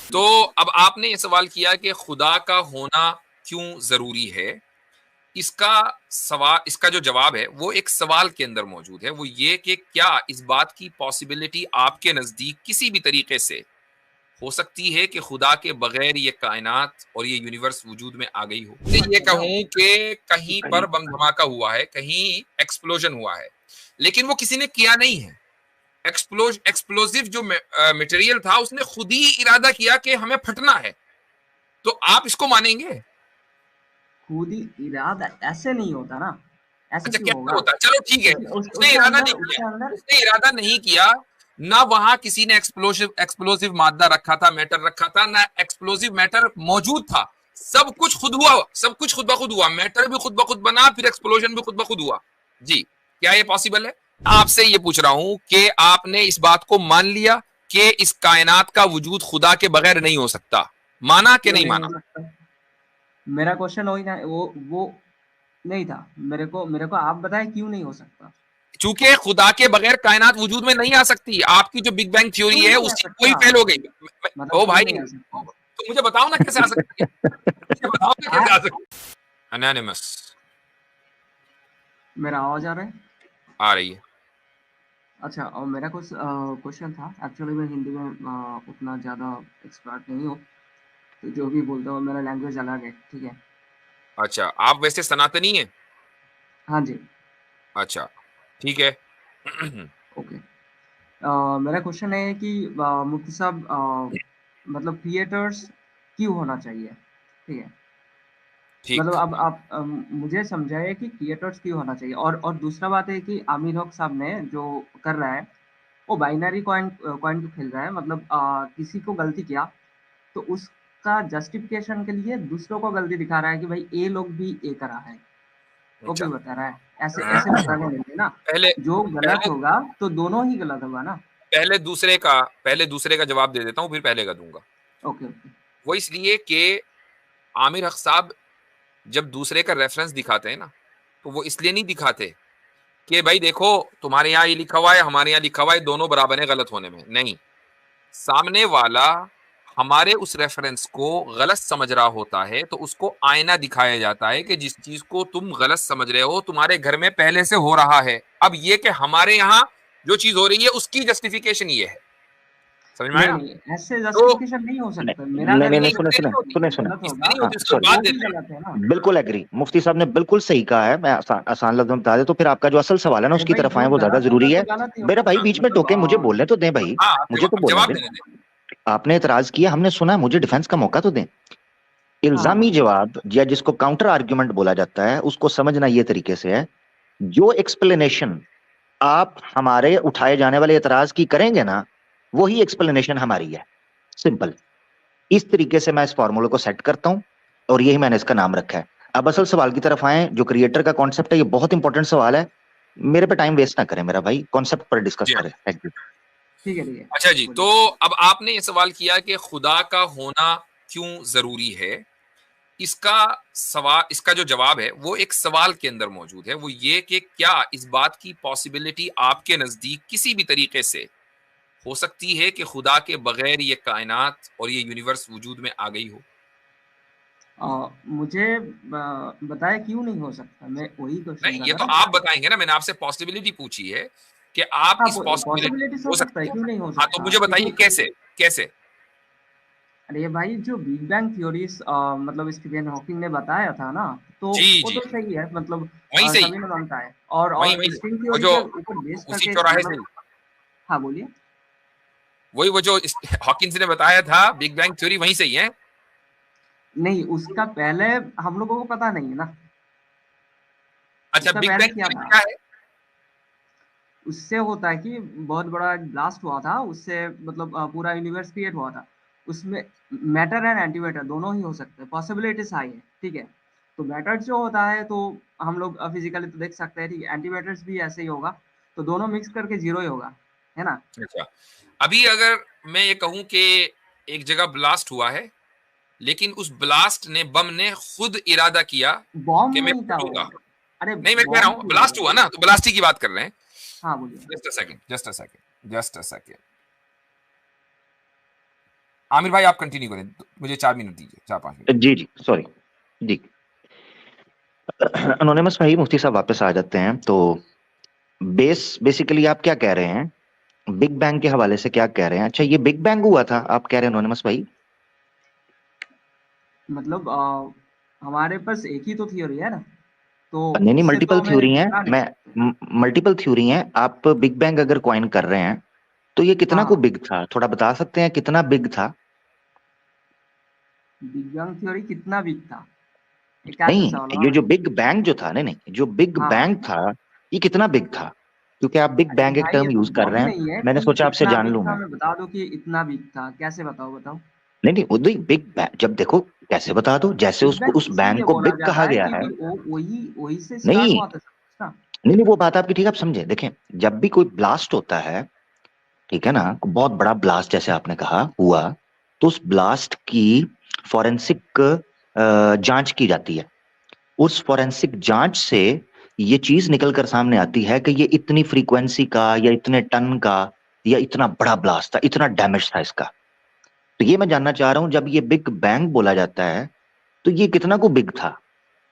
तो अब आपने ये सवाल किया कि खुदा का होना क्यों जरूरी है। इसका जो जवाब है वो एक सवाल के अंदर मौजूद है, वो ये कि क्या इस बात की पॉसिबिलिटी आपके नजदीक किसी भी तरीके से हो सकती है कि खुदा के बगैर ये कायनात और ये यूनिवर्स वजूद में आ गई हो। ये कहूं कि कहीं पर बम धमाका हुआ है, कहीं एक्सप्लोजन हुआ है, लेकिन वो किसी ने किया नहीं है। एक्सप्लोजिव जो मटेरियल था उसने खुद ही इरादा किया कि हमें फटना है। तो आप इसको मानेंगे? खुद ही इरादा ऐसे नहीं होता ना, ऐसे अच्छा, क्यों कैसे होगा? होता है? चलो ठीक है, उसने इरादा नहीं किया, उसने इरादा नहीं किया ना, वहां किसी ने एक्सप्लोसिव मादा रखा था, मैटर रखा था ना, एक्सप्लोसिव मैटर मौजूद था। सब कुछ खुद हुआ, सब कुछ खुद ब खुद हुआ, मैटर भी खुद ब खुद बना, फिर एक्सप्लोजन भी खुद ब खुद हुआ। जी, क्या ये पॉसिबल है? आपसे ये पूछ रहा हूं कि आपने इस बात को मान लिया कि इस कायनात का वजूद खुदा के बगैर नहीं हो सकता, माना कि क्यों नहीं नहीं हो माना? सकता? मेरा क्वेश्चन वही ना, वो नहीं था। मेरे को आप बताएं क्यों नहीं हो सकता। चूंकि खुदा के बगैर कायनात वजूद में नहीं आ सकती। आपकी जो बिग बैंग थ्योरी क्यों है नहीं आ उसकी कोई सकता? फेल हो गई। मतलब ओ क्यों भाई, नहीं आ सकता? तो मुझे बताओ ना कैसे आ सकती है, मुझे बताओ ना कैसे आ आप, सकती है। एनोनिमस मेरा आवाज आ रहा है? आ रही है। अच्छा, और मेरा कुछ क्वेश्चन था। एक्चुअली मैं हिंदी में उतना ज़्यादा एक्सपर्ट नहीं हूँ, तो जो भी बोलता हूँ मेरा लैंग्वेज अलग है, ठीक है? अच्छा, आप वैसे सनातनी हैं? हाँ जी। अच्छा, ठीक है। ओके। मेरा क्वेश्चन है कि मुफ्ती साहब, मतलब थिएटर्स क्यों होना चाहिए? ठीक है। मतलब ठीक। अब आप मुझे समझाइए कि थिएटर्स क्यों होना चाहिए। और दूसरा बात है कि आमिर हक साहब ने जो कर रहा है, वो बाइनरी कॉइन कॉइन को खेल रहा है। मतलब किसी को गलती किया तो उसका जस्टिफिकेशन के लिए दूसरों को गलती दिखा रहा है कि भाई ये लोग भी ये करा है, वो भी अच्छा, बता रहा है। ऐसे ऐसे बताने नहीं है ना। पहले जो गलत पहले होगा तो दोनों ही गलत होगा ना। पहले दूसरे का जवाब दे देता हूँ, फिर पहले का दूंगा। Okay okay. वो इसलिए कि आमिर हक साहब जब दूसरे का रेफरेंस दिखाते हैं ना, तो वो इसलिए नहीं दिखाते कि भाई देखो तुम्हारे यहाँ ये लिखा हुआ है, हमारे यहाँ लिखा हुआ है, दोनों बराबर है गलत होने में। नहीं, सामने वाला हमारे उस रेफरेंस को गलत समझ रहा होता है, तो उसको आईना दिखाया जाता है कि जिस चीज को तुम गलत समझ रहे हो तुम्हारे घर में पहले से हो रहा है। अब ये कि हमारे यहाँ जो चीज हो रही है उसकी जस्टिफिकेशन ये है। समझ में नहीं आया? नहीं, ऐसे तो जस्टिफिकेशन नहीं हो सकता। मेरा नहीं घर नहीं में नहीं, नहीं, सुने गलत सुने नहीं होती, सुने सुने। गलत होगा इसलिए नहीं हाँ होती, उसको तो हम सॉरी, बाद वो भी देते हैं। गलत है ना। बिल्कुल एग्री। मुफ्ती साहब ने बिल्कुल सही कहा है। मैं आसान लफ्जों में बता दे तो फिर आपका जो असल सवाल है ना अरे उसकी भाई, तरफ जो आए, वो ज्यादा गलत होगा जरूरी तो है। गलत ही मेरा होगा भाई ना। बीच में मतलब टोके, मुझे बोलने तो दें भाई, हाँ, आप मुझे तो बोलने जवाब दें। देने दें। आपने एतराज किया, हमने सुना, मुझे डिफेंस का मौका तो दें। हाँ इल्जामी बोलिए। जवाब या जिसको काउंटर आर्ग्यूमेंट बोला जाता है उसको समझना ये तरीके से है, जो एक्सप्लेनेशन आप हमारे उठाए जाने वाले एतराज की करेंगे ना, वही एक्सप्लेनेशन हमारी है। सिंपल। इस तरीके से मैं इस फॉर्मूले को सेट करता हूं और यही मैंने इसका नाम रखा है। अब असल सवाल की तरफ आए, जो क्रिएटर का कॉन्सेप्ट है, ये बहुत इंपॉर्टेंट सवाल है। मेरे पे टाइम वेस्ट ना करें मेरा भाई, कॉन्सेप्ट पर डिस्कस जी हाँ। करें। Thank you. ठीक है, अच्छा जी, तो बोलिए। अब आपने ये सवाल किया कि खुदा का होना क्यों जरूरी है। इसका जो जवाब है वो एक सवाल के अंदर मौजूद है, वो ये कि क्या इस बात की पॉसिबिलिटी आपके नजदीक किसी भी तरीके से हो सकती है कि खुदा के बगैर ये कायनात और ये यूनिवर्स वजूद में आ गई हो। मुझे बताया क्यों नहीं हो सकता, मैं वही क्वेश्चन नहीं, कर ये रहा तो था। आप बताएंगे ना, मैंने आपसे पॉसिबिलिटी पूछी है कि आप हाँ, इस पॉसिबिलिटी पॉसिबिलिटीज हो हो सकता है, सकती है। क्यों नहीं हो हाँ, तो सकता? मुझे बताइए क्योंकि कैसे कैसे। अरे भाई, जो बिग बैंग थ्योरीज मतलब स्टीफन हॉकिंग ने बताया था ना, तो जी वो जी, तो सही है। मतलब वहीं से ही, सभी ने मानता है। वहीं और वहीं स्ट्रिंग वो थ्योरी जो के ऊपर बेस उसी करके चौराहे से मतलब। ही, हाँ बोलिए। वही वो जो हॉकिंस ने बताया था बिग बैंग थ्योरी वहीं से ही है। नहीं, उसका पहले हम लोगों को पता नहीं है ना। अच्छा, उसका बिग पहले बैंग क्या थ्योरी था? क्या है? उससे होता है कि बहुत बड़ा ब्लास्ट हुआ था, उससे मतलब पूरा यूनिवर्स क्रिएट हुआ था। उसमें मैटर एंड एंटीमैटर दोनों ही हो सकते हैं, पॉसिबिलिटीज हाई है, ठीक है? तो मैटर जो होता है तो हम लोग फिजिकली तो देख सकते हैं, ठीक है? एंटीमैटर्स भी ऐसे ही होगा, तो दोनों मिक्स करके जीरो ही होगा, है ना? अच्छा, अभी अगर मैं ये कहूं कि एक जगह ब्लास्ट हुआ है, लेकिन उस ब्लास्ट ने, बम ने खुद इरादा किया कि बॉम्ब मैं नहीं था वो। फूटूंगा। अरे नहीं, मैं कह रहा बॉम्ब हूं क्यों ब्लास्ट होगा? हुआ ना, तो ब्लास्ट ही की बात कर रहे हैं। हाँ बोलिए। Just a second, just a second, just a second. Aamir भाई आप कंटिन्यू करें, मुझे 4 मिनट दीजिए, 4-5 मिनट। जी जी सॉरी जी। एनोनिमस भाई मुफ्ती साहब वापस आ जाते हैं। तो बेसिकली आप क्या कह रहे हैं, बिग बैंग के हवाले से क्या कह रहे हैं? अच्छा ये बिग बैंग हुआ था आप कह रहे हैं एनोनिमस भाई? मतलब हमारे पास एक ही तो थ्योरी है ना, तो नहीं नहीं, उससे तो मल्टीपल हमें थ्योरी है। बता नहीं मैं सकते। मल्टीपल थ्योरी है। आप बिग बैंग अगर कॉइन कर रहे हैं तो ये कितना को हाँ, बिग था, थोड़ा बता सकते हैं कितना बिग था? बिग बैंग थ्योरी कितना वीक था, ये कैसे नहीं, सवाल ये हुआ? जो बिग बैंग जो था, नहीं नहीं, जो बिग हाँ हाँ। बैंग था ये कितना बिग था? क्योंकि आप बिग अरे बैंग एक भाई ये टर्म तो यूज कर बहुत रहे हैं, नहीं है मैंने कि सोचा आपसे इतना जान वीक लूं था, मैं। मैं बता दूं कि इतना वीक था, कैसे बताओ बताओ। नहीं नहीं, वो बिग बैंग जब देखो कैसे बता दो, जैसे बिग उसको बैंग उस बैंग इसीलिए को बोला बिग कहा जाता है गया है। क्योंकि वो वही वही से स्टार्ट नहीं हुआ था सब कुछ ना। नहीं नहीं, वो बात आपकी ठीक है, आप समझे। देखें, जब भी कोई ब्लास्ट होता है, ठीक है ना, बहुत बड़ा ब्लास्ट जैसे आपने कहा हुआ, तो उस ब्लास्ट की फॉरेंसिक जांच की जाती है। उस फॉरेंसिक जांच से ये चीज निकल कर सामने आती है कि ये इतनी फ्रीक्वेंसी का या इतने टन का या इतना बड़ा ब्लास्ट था, इतना डैमेज था इसका। तो ये मैं जानना चाह रहा हूं, जब ये बिग बैंग बोला जाता है तो ये कितना को बिग था?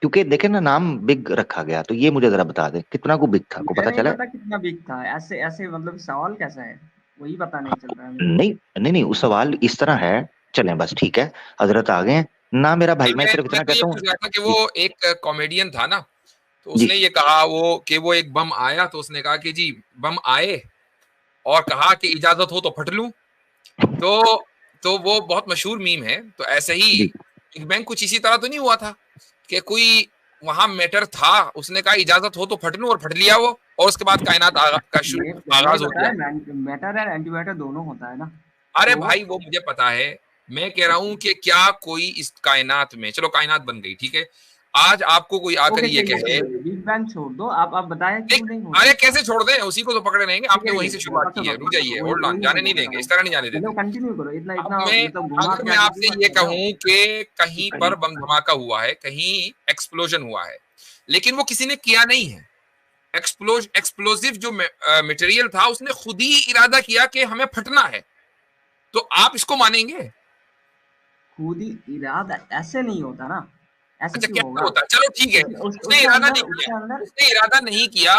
क्योंकि देखे ना, नाम बिग रखा गया, तो ये मुझे जरा बता दे कितना को बिग था, को मुझे पता नहीं चला है? पता कितना वीक था, ऐसे ऐसे मतलब सवाल कैसा है, वही पता नहीं चल रहा है मेरे को। नहीं नहीं नहीं, वो सवाल इस तरह है। चलें बस ठीक है, हजरत आ गए हैं ना मेरा भाई, मैं सिर्फ मैं इतना तो ये कहता हूँ। पूछ रहा था कि वो जी एक कॉमेडियन था ना, तो जी। उसने ये कहा वो कि वो एक बम आया, तो उसने कहा कि जी बम आए और कहा कि इजाजत हो तो फट लूं। तो वो बहुत मशहूर मीम है। तो ऐसे ही जी बिग बैंग कुछ इसी तरह तो नहीं हुआ था कि कोई वहां मैटर था, उसने कहा इजाजत हो तो फट लूं और फट लिया वो, और उसके बाद कायनात का शुरू ये पहले ही आगाज हो गया। बताया, मैटर और एंटी मैटर दोनों होता है ना। अरे तो भाई वो मुझे पता है, मैं कह रहा हूं कि क्या कोई इस कायनात में, चलो कायनात बन गई ठीक है, आज आपको कोई आकर ओके ये चलिए कहे, चलिए, बिग बैंग छोड़ दो, आप बताया नहीं, क्यों नहीं हो अरे सकता। कैसे छोड़ दें, उसी को तो पकड़े रहेंगे, ठीक आपने है वहीं ये से शुरुआत की चलो है, रुक जाइए, वही होल्ड ऑन, वही जाने मैं नहीं बोल रहा देंगे, इस हूँ। तरह नहीं जाने चलो देते। कंटिन्यू करो, इतना अब इतना मैं, मतलब घुमा अगर मैं फिरा के आपसे क्यों मत ये चले जाओ। कहूं कि कहीं पर बम धमाका हुआ है, कहीं एक्सप्लोजन हुआ है, लेकिन वो किसी ने किया नहीं है। एक्सप्लोजिव जो मटेरियल था उसने खुद ही इरादा किया कि हमें फटना है, तो आप इसको मानेंगे? खुद ही इरादा ऐसे नहीं होता ना, ऐसे अच्छा क्यों कैसे होगा? होता है, चलो ठीक है, उसने इरादा नहीं किया, उसके अंदर उसने इरादा नहीं किया,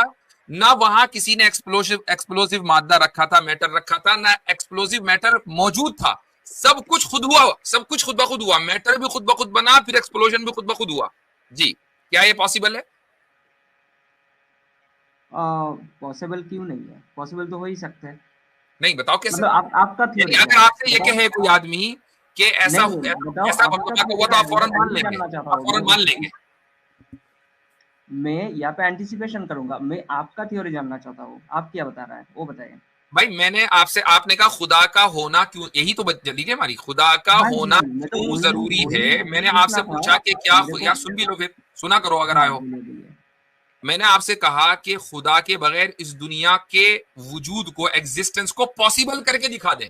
ना वहां किसी ने एक्सप्लोसिव मादा रखा था, मैटर रखा था, ना एक्सप्लोसिव मैटर मौजूद था, सब कुछ खुद हुआ, सब कुछ खुद ब खुद हुआ, मैटर भी खुद ब खुद बना, फिर एक्सप्लोजन भी खुद ब खुद हुआ। जी, क्या ये पॉसिबल है? पॉसिबल क्यों नहीं है, पॉसिबल तो हो ही सकता है। नहीं, बताओ कैसे। मतलब आप आपका यानी थ्योरी क्या अगर है आपसे ये बताओ। कहे कोई आदमी कि ऐसा नहीं नहीं बताओ, ऐसा बम आपका धमाका थ्योरी हुआ, तो क्या आप है, फौरन मैं मान वही लेंगे, जानना चाहता आप हूँ। फौरन मान लेंगे। मैं यहाँ पे एंटिसिपेशन करूंगा, मैं आपका थ्योरी जानना चाहता हूँ, आप क्या बता रहा है वो बताइए। भाई मैंने आपसे, आपने कहा खुदा का होना क्यों, यही तो लीजिए हमारी, खुदा का हाँ जी होना हाँ जी, मैं तो क्यों वही जरूरी वही है, वही मैंने पूछना आपसे था पूछा कि क्या, मेरे को। या सुन भी लो, फिर सुना करो अगर हाँ आए हो। बोलिए बोलिए। मैंने आपसे कहा कि खुदा के बगैर इस दुनिया के वजूद को, एग्जिस्टेंस को पॉसिबल करके दिखा दें।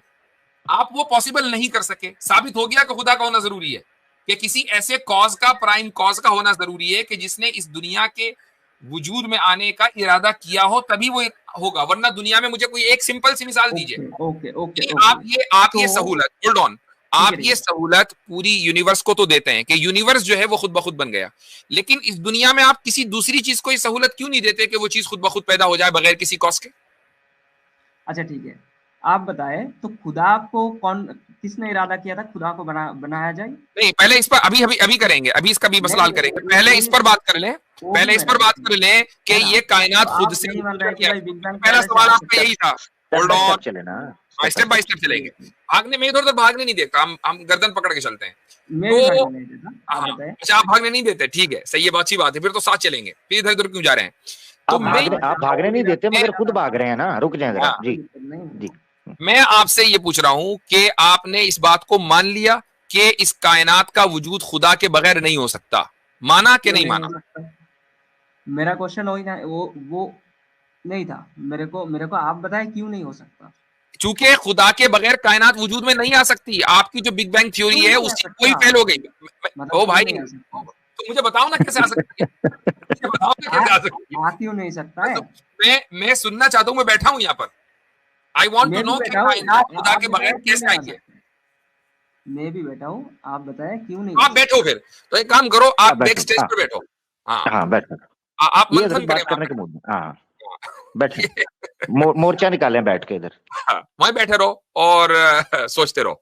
आप वो पॉसिबल नहीं कर सके, साबित हो गया कि खुदा का होना जरूरी है, कि किसी ऐसे कॉज का, प्राइम कॉज का होना जरूरी है कि जिसने इस दुनिया के वजूद में आने का इरादा किया हो, तभी वो होगा, वरना दुनिया में, मुझे कोई एक सिंपल सी मिसाल दीजिए ओके ओके ओके कि ओके। आप तो ये सहूलत, होल्ड ऑन, ठीक है आप ठीक ये है। सहूलत पूरी यूनिवर्स को तो देते हैं कि यूनिवर्स जो है वो खुद ब खुद बन गया, लेकिन इस दुनिया में आप किसी दूसरी चीज को ये सहूलत क्यों नहीं देते कि वो चीज खुद ब खुद पैदा हो जाए बगैर किसी कॉस्ट के? अच्छा ठीक है, आप बताएं तो खुदा को कौन, किसने इरादा किया था खुदा को बनाया जाए? नहीं, पहले इस पर अभी अभी अभी करेंगे, अभी इसका भी मसला नहीं हल करेंगे, पहले वो इस पर नहीं, बात कर लें, वो भी पहले इस मेरा पर बात क्वेश्चन कर लें कि है ना। ये तो कायनात खुद आप से नहीं मान रहे कि है। भाई बिग बैंग पहला पहले से सवाल आ आपका चुका है। यही था, step hold by on, step चले ना, स्टेप बाय स्टेप चलेंगे, भागने में इधर उधर भागने नहीं देता, हम गर्दन पकड़ के चलते हैं। मैं भी तो भागने नहीं देता, आप हाँ, बताएं। अच्छा आप भागने नहीं देते, ठीक है, सही है, बहुत अच्छी बात है, फिर तो साथ चलेंगे, फिर इधर उधर क्यों जा रहे हैं? तो मैं हाँ आप चलो भागने वो भी नहीं देते रहता मगर है। खुद भाग रहे हैं ना, रुक जाए जरा हाँ, जी। कोई दिक्कत जी नहीं। मैं आपसे ये पूछ रहा हूं कि आपने इस बात को मान लिया कि इस कायनात का वजूद खुदा के बगैर नहीं हो सकता, माना कि क्यों नहीं नहीं हो माना? सकता? मेरा क्वेश्चन वही था, वो नहीं था, मेरे को आप बताएं क्यों नहीं हो सकता। चूंकि खुदा के बगैर कायनात वजूद में नहीं आ सकती, आपकी जो बिग बैंग थ्योरी क्यों है नहीं आ उसकी वही सकता, फेल हो गई। मतलब ओ क्यों भाई, नहीं आ सकता? तो मुझे बताओ ना कैसे आ सकती है, मुझे बताओ ना आ कैसे आ सकती है। आ क्यों नहीं सकता है? मैं सुनना चाहता हूं, मैं बैठा हूं यहाँ पर, आई वॉन्ट टू मैं भी नो कि बैठा हूँ, कायनात खुदा आप के बगैर बताएं क्यों कैसे नहीं आ आई है। सकता? मैं भी बैठा हूँ, आप बताएं क्यों नहीं आप कर बैठो फिर, तो एक काम करो, आप बैक बैठो, स्टेज हाँ पर बैठो। हाँ हाँ बैठो, आप ये मंथन करें बात करने के मूड में, हाँ बैठे, ये- मोर्चा निकालें बैठ के इधर। हाँ, वहीं बैठे रहो और सोचते रहो।